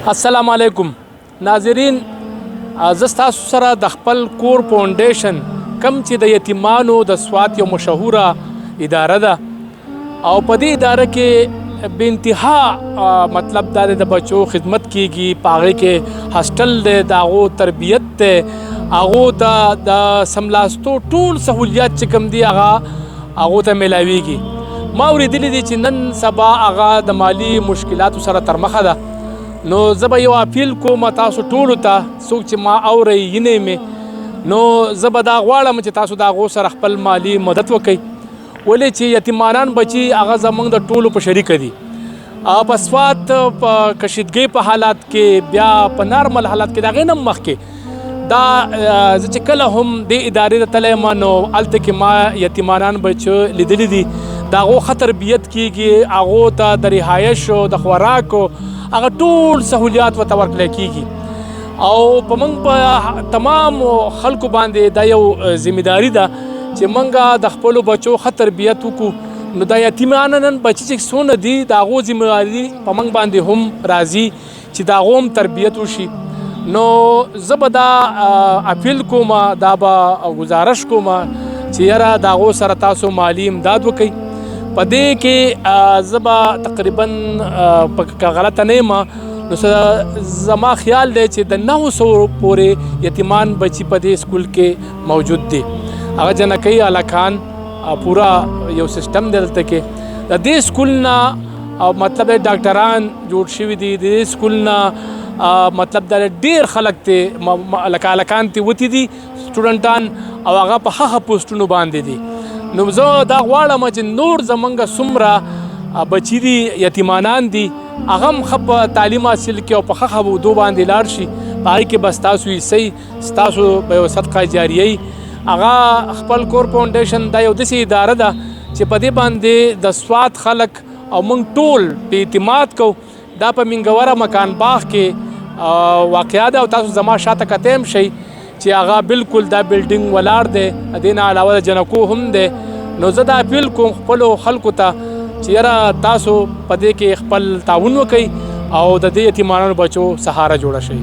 السلام علیکم ناظرین، زه ستاسو سره د خپل کور فاونډیشن کم چې د یتیمانو د سوات یو مشهوره اداره ده او په دې اداره کې بې انتها مطلب دا د بچو خدمت کیږي، په هغې کې هاسټل دی، د هغو تربیت دی، هغو ته د سملاستو ټول سهولیات چې کوم دي هغو ته میلاویږي. ما اورېدلی دی چې نن سبا هغه د مالي مشکلاتو سره تر مخه ده، نو زه به یو اپیل کوم تاسو ټولو ته، څوک چې ما اورئ ینئ مې، نو زه به دا غواړم چې تاسو د هغو سره خپل مالي مدد وکئ، ولې چې یتیمانان بچي هغه زموږ د ټولو په شریکه دي. په سوات په کشیدګۍ په حالات کې، بیا په نارمل حالات کې، د هغې نه مخکې دا زه چې کله هم دې ادارې ته تللی یم نو هلته کې ما یتیمانان بچو لیدلي دي، د هغو ښه تربیت کیږي، هغو ته د رهایشو د خوراکو هغه ټول سهولیات ورته ورکړی کیږي. او په موږ په تمام خلکو باندې دا یو ذمهداري ده چې موږ د خپلو بچو ښه تربیت وکړو. نو دا یتیمانان بچي چې څونه دي د هغو ذمهداري په موږ باندې هم راځي چې د هغو هم تربیت وشي. نو زه به دا اپیل کوم، دا به ګزارش کوم چې یاره د هغو سره تاسو مالي امداد وکئ. په دې کې زه به تقریبا که غلطه نه یم نو زما خیال دی چې د 900 پورې یتیمان بچي په دې سکول کې موجود دي. هغه جنکۍ هلکان پورا یو سیسټم دی دلته کې. د دې سکول نه مطلب ډاکټران جوړ شوي دي، د دې سکول نه مطلب دا ډېر خلک تی لکه هلکان تی وتي دي سټوډنټان، او هغه په ښه پوسټونو باندې دي. نو زه دا غواړم چې نور زمونږ څومره بچي دي، یتیمانان دي، هغه هم ښه په تعلیم حاصل کړي او په ښه ودو باندې لاړ شي. په هغې کې به ستاسو حصې، ستاسو به یو صدقه جاریه. هغه خپل کور فاونډیشن دا یو داسې اداره ده چې په دې باندې د سوات خلک او موږ ټول په اعتماد کوو. دا په منګوره مکان باغ کې واقع ده او تاسو زما شاته کتی هم شئ چې هغه بالکل دا بلډینګ ولاړ دی، د دې نه علاوه د جنکو هم دی. نو زه دا اپیل کوم خپلو خلکو ته چې یاره تاسو په دې کې خپل تعاون وکئ او د دې یتیمانو بچو سهاره جوړه شئ.